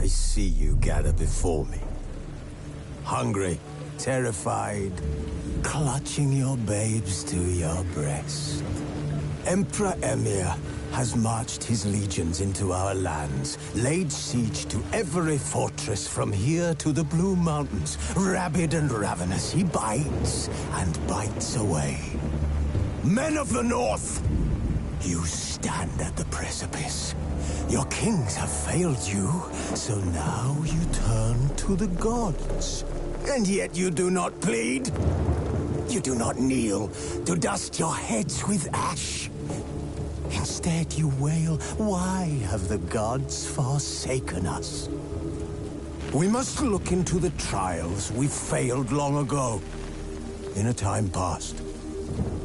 I see you gather before me. Hungry, terrified, clutching your babes to your breast. Emperor Emir has marched his legions into our lands, laid siege to every fortress from here to the Blue Mountains. Rabid and ravenous, he bites and bites away. Men of the North, you stand at the precipice. Your kings have failed you, so now you turn to the gods. And yet you do not plead. You do not kneel to dust your heads with ash. Instead you wail, why have the gods forsaken us? We must look into the trials we failed long ago. In a time past,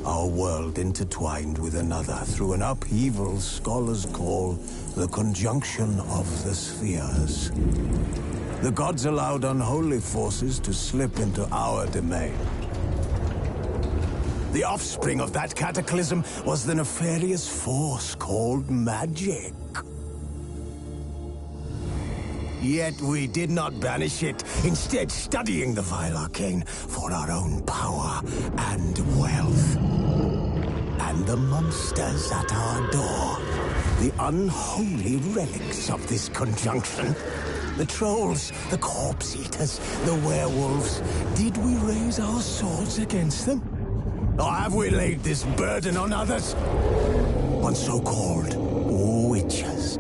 our world intertwined with another through an upheaval scholars call the conjunction of the spheres. The gods allowed unholy forces to slip into our domain. The offspring of that cataclysm was the nefarious force called magic. Yet we did not banish it, instead studying the vile arcane for our own power and wealth. And the monsters at our door, the unholy relics of this conjunction. The trolls, the corpse-eaters, the werewolves. Did we raise our swords against them? Or have we laid this burden on others? On so-called witches.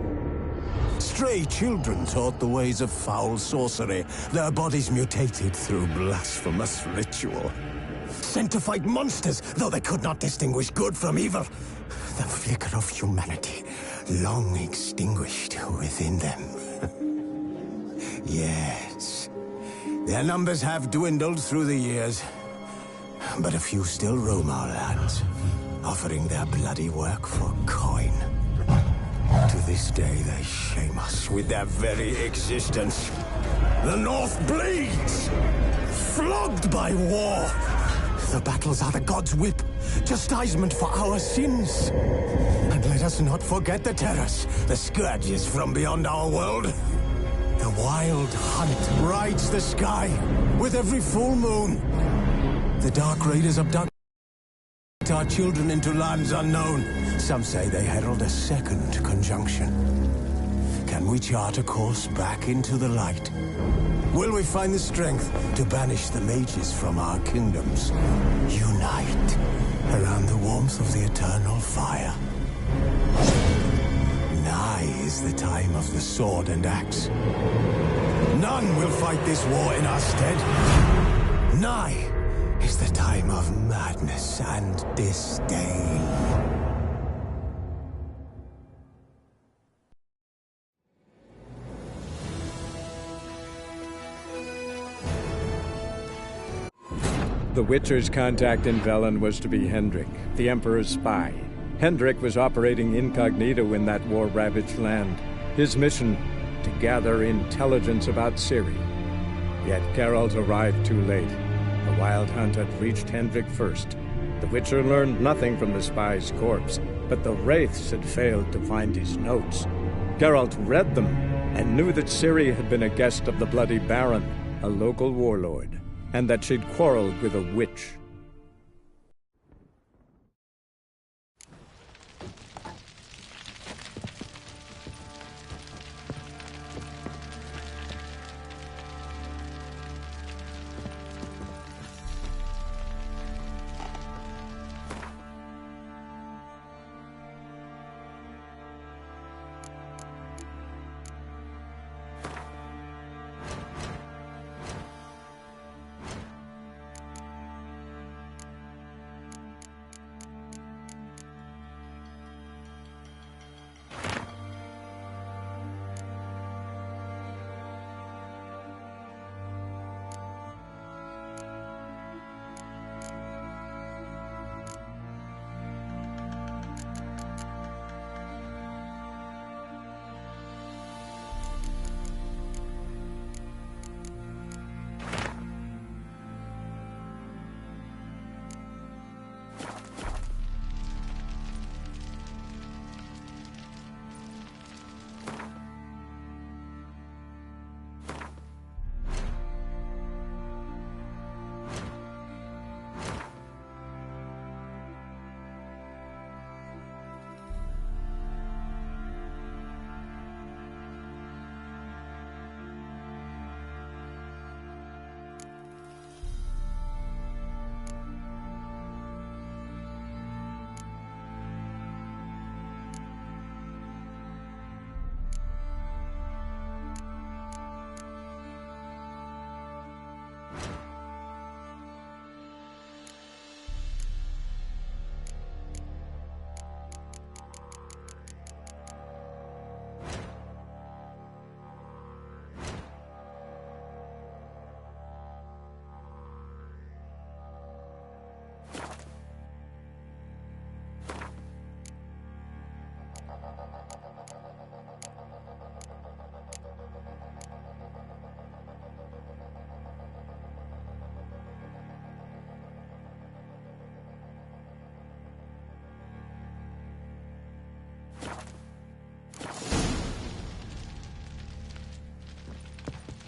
Stray children taught the ways of foul sorcery, their bodies mutated through blasphemous ritual. Sent to fight monsters, though they could not distinguish good from evil. The flicker of humanity, long extinguished within them. Yes, their numbers have dwindled through the years. But a few still roam our lands, offering their bloody work for coin. To this day, they shame us with their very existence. The North bleeds, flogged by war. The battles are the gods' whip, chastisement for our sins. And let us not forget the terrors, the scourges from beyond our world. The wild hunt rides the sky with every full moon. The Dark Raiders abduct our children into lands unknown. Some say they herald a second conjunction. Can we chart a course back into the light? Will we find the strength to banish the mages from our kingdoms? Unite around the warmth of the eternal fire. Nigh is the time of the sword and axe. None will fight this war in our stead. Nigh is the time of madness and disdain. The Witcher's contact in Velen was to be Hendrik, the Emperor's spy. Hendrik was operating incognito in that war-ravaged land. His mission, to gather intelligence about Ciri. Yet Geralt arrived too late. The Wild Hunt had reached Hendrik first. The Witcher learned nothing from the spy's corpse, but the Wraiths had failed to find his notes. Geralt read them, and knew that Ciri had been a guest of the Bloody Baron, a local warlord, and that she'd quarreled with a witch.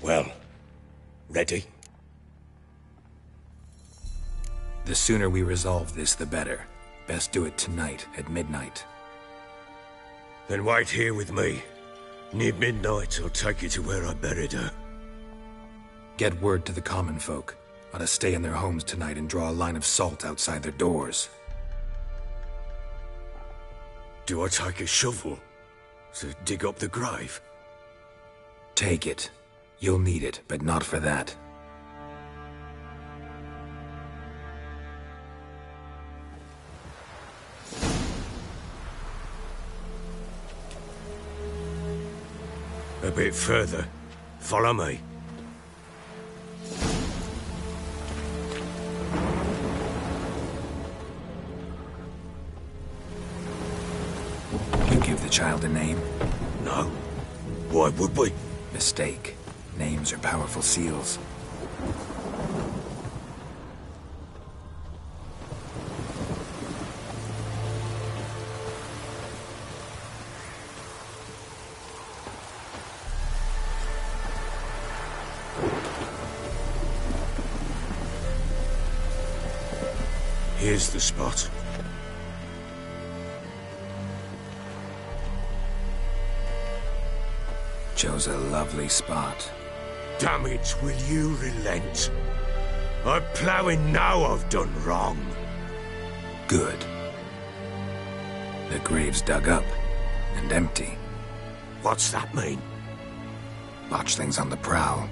Well, ready? The sooner we resolve this, the better. Best do it tonight, at midnight. Then wait here with me. Near midnight, I'll take you to where I buried her. Get word to the common folk. Ought to stay in their homes tonight and draw a line of salt outside their doors. Do I take a shovel to dig up the grave? Take it. You'll need it, but not for that. A bit further. Follow me. You give the child a name? No. Why would we? Mistake. Names are powerful seals. Here's the spot. Chose a lovely spot. Damn it, will you relent? I'm ploughing now I've done wrong. Good. The grave's dug up and empty. What's that mean? Botchlings on the prowl.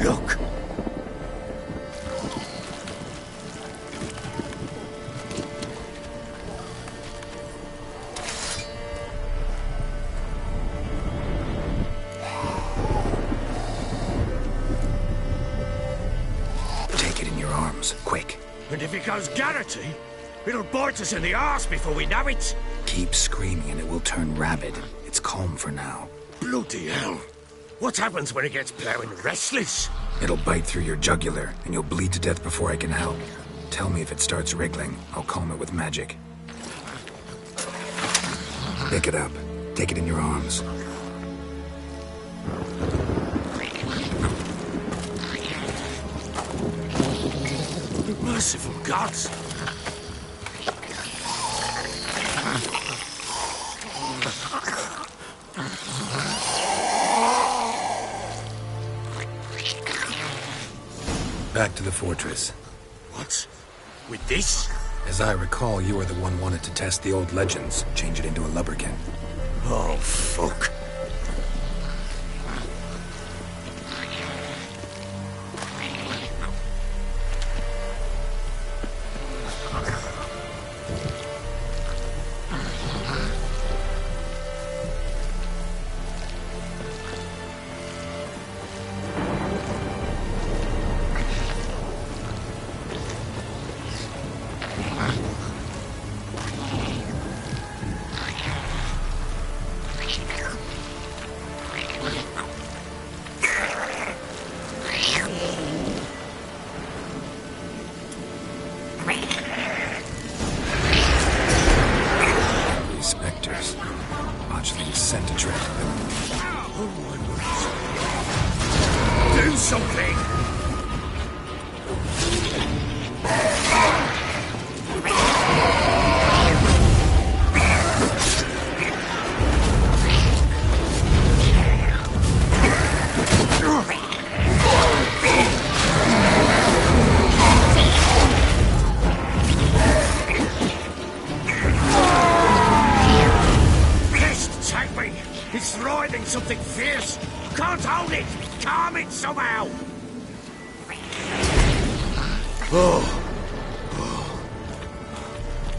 Look! Take it in your arms, quick. And if it goes garrety, it'll bite us in the arse before we know it. Keep screaming and it will turn rabid. It's calm for now. Bloody hell. What happens when it gets ploughing restless? It'll bite through your jugular, and you'll bleed to death before I can help. Tell me if it starts wriggling. I'll calm it with magic. Pick it up. Take it in your arms. Merciful gods! Back to the fortress. What? With this? As I recall, you were the one wanted to test the old legends, change it into a lubberkin. Oh, fuck. Spectres. Botchlings sent to track them. Do something! It's writhing something fierce. Can't hold it. Calm it somehow. Oh.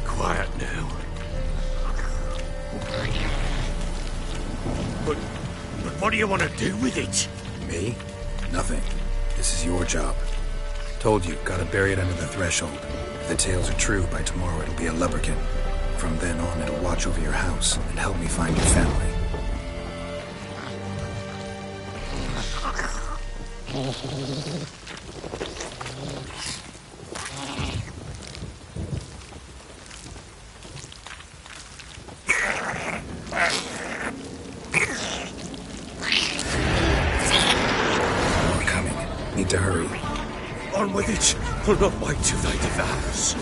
Quiet now. But what do you want to do with it? Me? Nothing. This is your job. Told you, gotta bury it under the threshold. If the tales are true, by tomorrow it'll be a lubberkin. From then on, it'll watch over your house and help me find your family. on with it. I'll not wait till they devour us.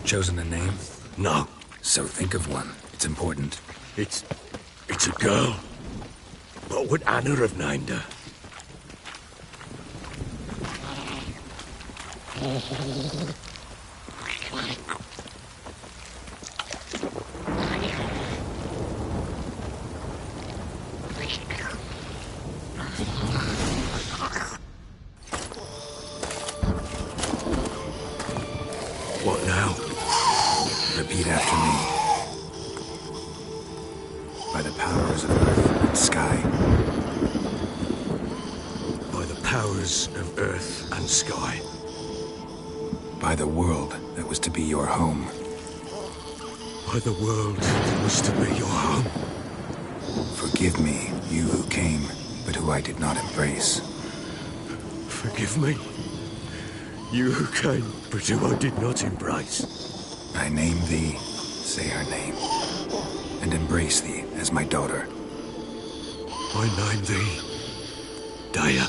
Chosen a name? No. So think of one. It's important. It's a girl. What would Anna have named her? What now? Repeat after me. By the powers of earth and sky. By the powers of earth and sky. By the world that was to be your home. By the world that was to be your home. Forgive me, you who came, but who I did not embrace. Forgive me. You who came, but who I did not embrace. I name thee, say her name, and embrace thee as my daughter. I name thee, Daya,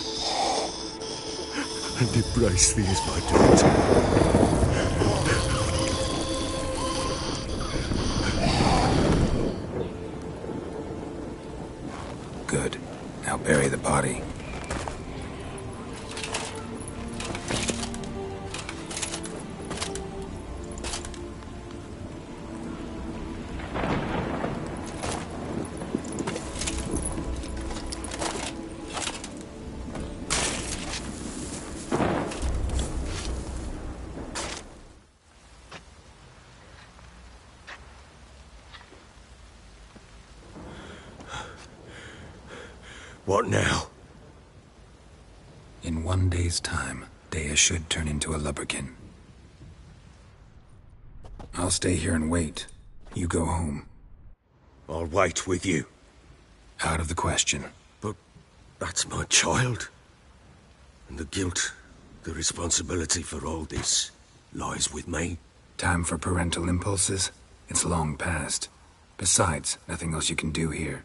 and embrace thee as my daughter. Good. Now bury the body. What now? In 1 day's time, Daya should turn into a lubberkin. I'll stay here and wait. You go home. I'll wait with you. Out of the question. But that's my child. And the guilt, the responsibility for all this lies with me. Time for parental impulses? It's long past. Besides, nothing else you can do here.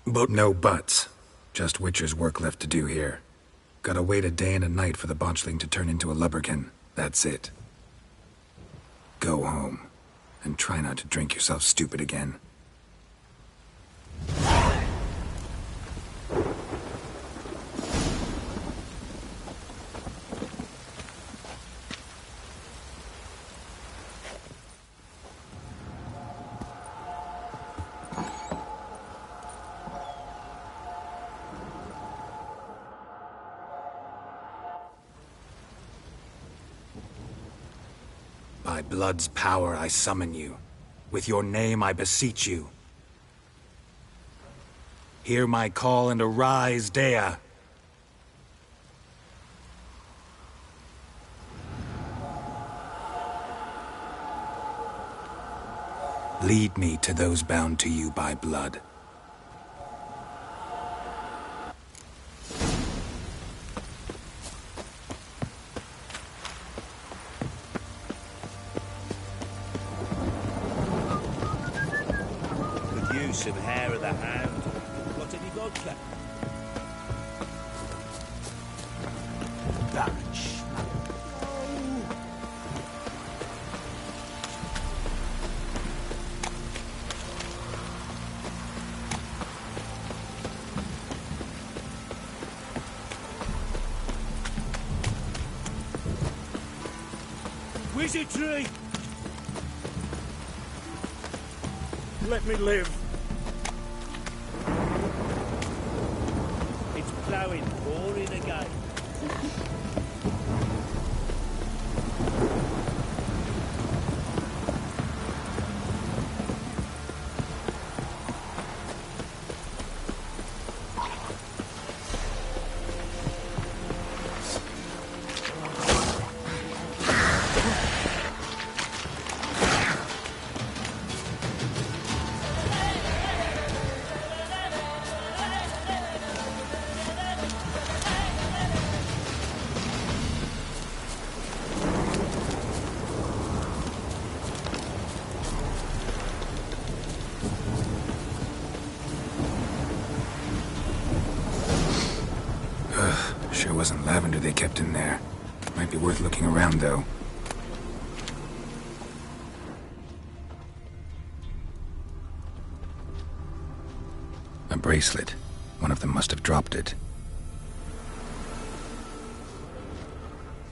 But no buts. Just Witcher's work left to do here. Gotta wait a day and a night for the botchling to turn into a lubberkin. That's it. Go home. And try not to drink yourself stupid again. By blood's power I summon you. With your name I beseech you. Hear my call and arise, Daya. Lead me to those bound to you by blood. Some hair of the hand. Got any vodka? Batch. Wizardry! Let me live. It's flowing, pouring again. Sure wasn't lavender they kept in there. Might be worth looking around, though. A bracelet. One of them must have dropped it.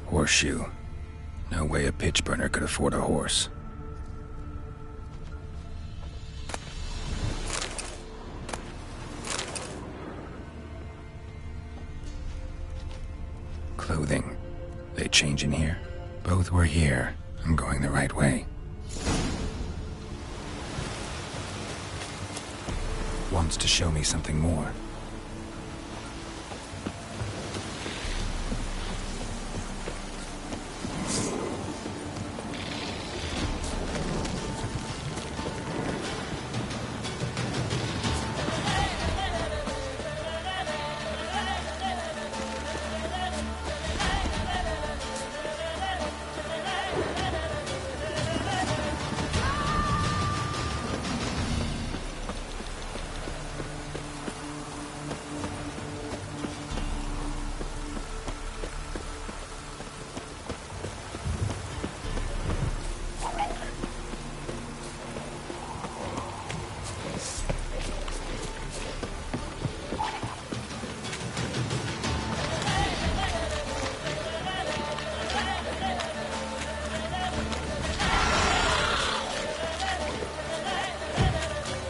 Horseshoe. No way a pitch burner could afford a horse. Clothing. They change in here? Both were here. I'm going the right way. Wants to show me something more.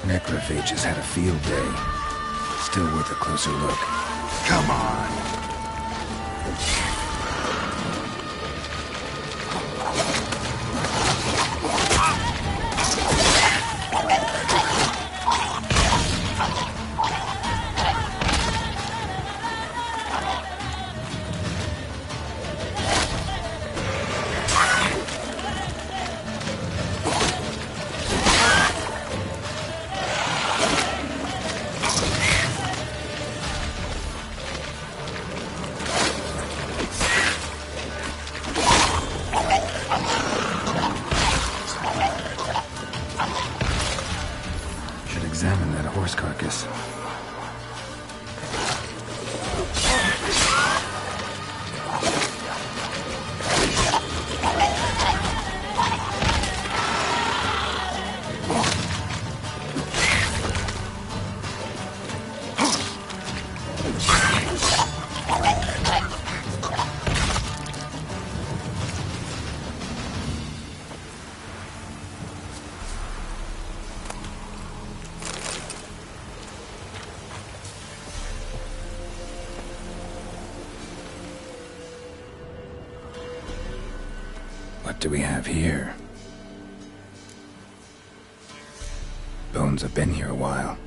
Necrophages had a field day. Still worth a closer look. Come on! Examine that horse carcass. What do we have here? Bones have been here a while.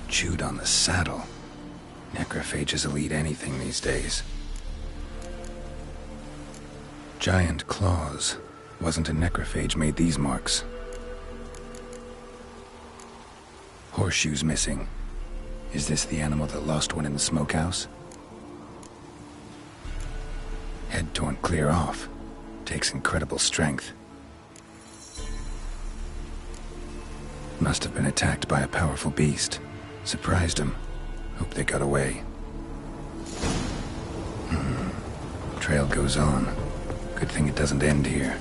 Chewed on the saddle. Necrophages will eat anything these days. Giant claws. Wasn't a necrophage made these marks. Horseshoes missing. Is this the animal that lost one in the smokehouse? Head torn clear off. Takes incredible strength. Must have been attacked by a powerful beast. Surprised him. Hope they got away. Trail goes on. Good thing it doesn't end here.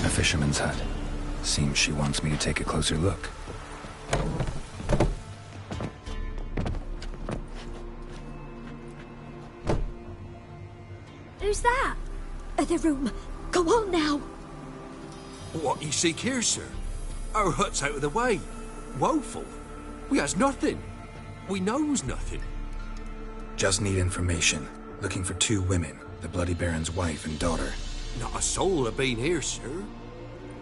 A fisherman's hut. Seems she wants me to take a closer look. Who's that? The room. Go on now. What you seek here, sir? Our hut's out of the way. Woeful. We has nothing. We knows nothing. Just need information. Looking for 2 women, the Bloody Baron's wife and daughter. Not a soul have been here, sir.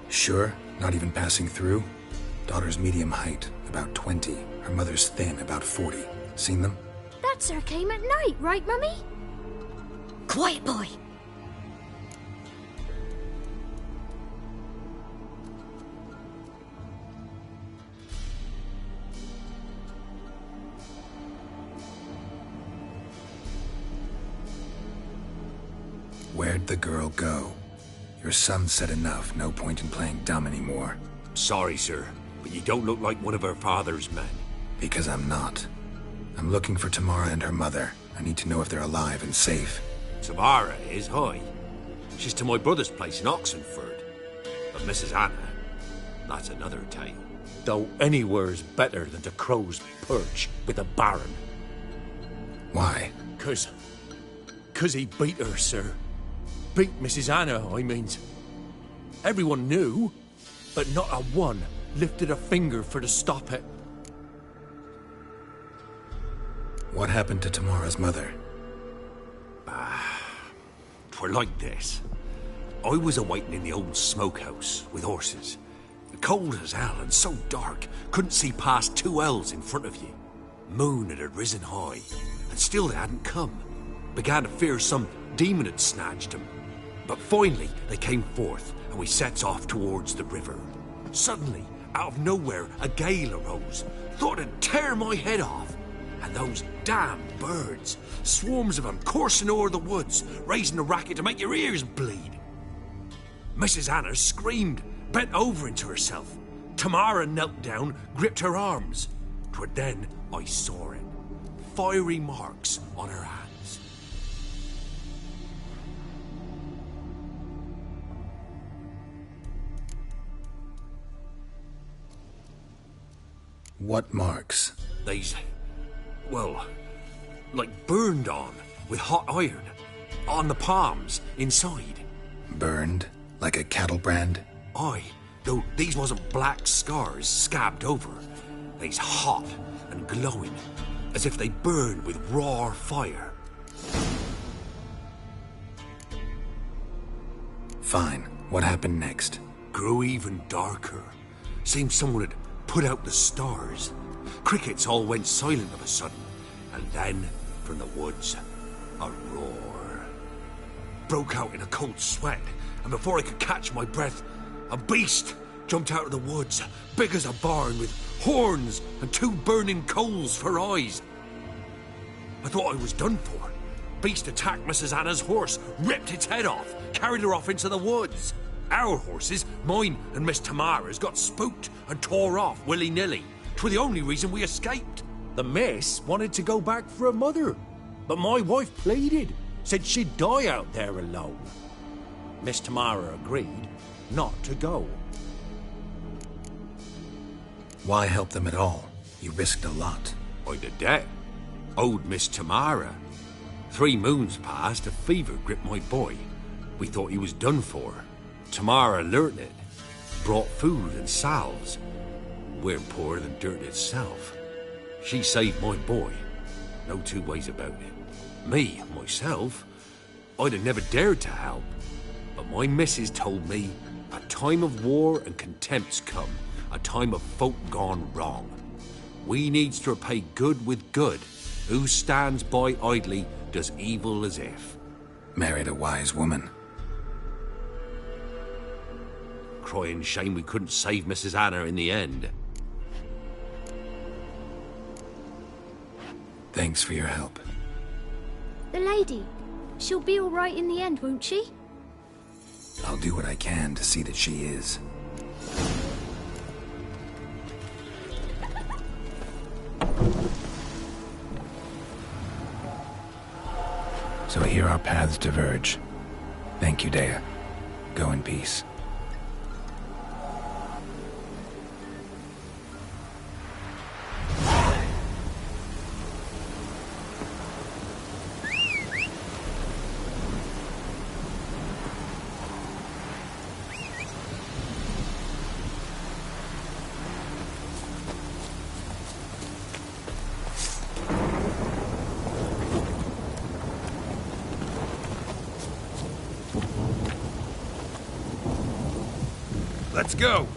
Sure? Not even passing through? Daughter's medium height, about 20. Her mother's thin, about 40. Seen them? That sir came at night, right, Mummy? Quiet, boy. Where'd the girl go? Your son said enough, no point in playing dumb anymore. Sorry, sir, but you don't look like one of her father's men. Because I'm not. I'm looking for Tamara and her mother. I need to know if they're alive and safe. Tamara is, hi. She's to my brother's place in Oxenford. But Mrs. Anna, that's another tale. Though anywhere's better than the Crow's Perch with a Baron. Why? 'Cause he beat her, sir. Beat Mrs. Anna, I means. Everyone knew, but not a one lifted a finger for to stop it. What happened to Tamara's mother? 'Twere like this. I was awaiting in the old smokehouse with horses. Cold as hell and so dark, couldn't see past 2 ells in front of you. Moon had risen high, and still they hadn't come. Began to fear some demon had snatched them. But finally they came forth, and we sets off towards the river. Suddenly, out of nowhere, a gale arose. Thought it'd tear my head off. And those damned birds, swarms of them coursing o'er the woods, raising a racket to make your ears bleed. Mrs. Anna screamed, bent over into herself. Tamara knelt down, gripped her arms. 'Twere then I saw it. Fiery marks on her hands. What marks? They's, well, like burned on with hot iron. On the palms, inside. Burned? Like a cattle brand? Aye, though these wasn't black scars scabbed over. They's hot and glowing, as if they burned with raw fire. Fine. What happened next? Grew even darker. Seemed someone had put out the stars. Crickets all went silent of a sudden, and then, from the woods, a roar. Broke out in a cold sweat, and before I could catch my breath, a beast jumped out of the woods, big as a barn, with horns and 2 burning coals for eyes. I thought I was done for. Beast attacked Mrs. Anna's horse, ripped its head off, carried her off into the woods. Our horses, mine and Miss Tamara's, got spooked and tore off willy-nilly. 'Twere the only reason we escaped. The miss wanted to go back for her mother, but my wife pleaded, said she'd die out there alone. Miss Tamara agreed not to go. Why help them at all? You risked a lot. I'd a debt. Owed Miss Tamara. 3 moons passed, a fever gripped my boy. We thought he was done for. Tamara learnt it. Brought food and salves. We're poorer than dirt itself. She saved my boy. No 2 ways about it. Me, myself, I'd have never dared to help. But my missus told me a time of war and contempt's come. A time of folk gone wrong. We needs to repay good with good. Who stands by idly does evil as if. Married a wise woman. Crying shame we couldn't save Mrs. Anna in the end. Thanks for your help. The lady. She'll be all right in the end, won't she? I'll do what I can to see that she is. So here our paths diverge. Thank you, Dea. Go in peace. Let's go!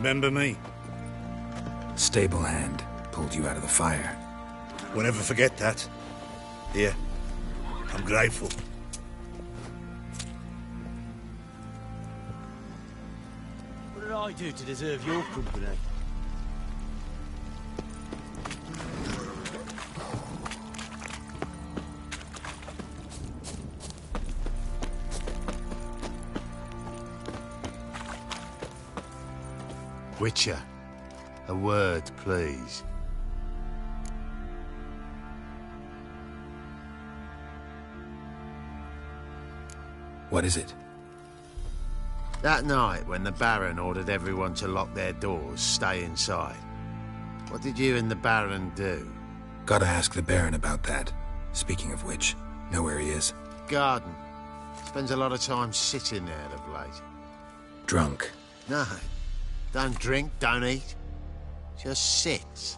Remember me? Stable hand pulled you out of the fire. We'll never forget that. Here, I'm grateful. What did I do to deserve your company? Witcher, a word, please. What is it? That night, when the Baron ordered everyone to lock their doors, stay inside, what did you and the Baron do? Gotta ask the Baron about that. Speaking of which, know where he is? Garden. Spends a lot of time sitting there of late. Drunk. No. Don't drink, don't eat. Just sits.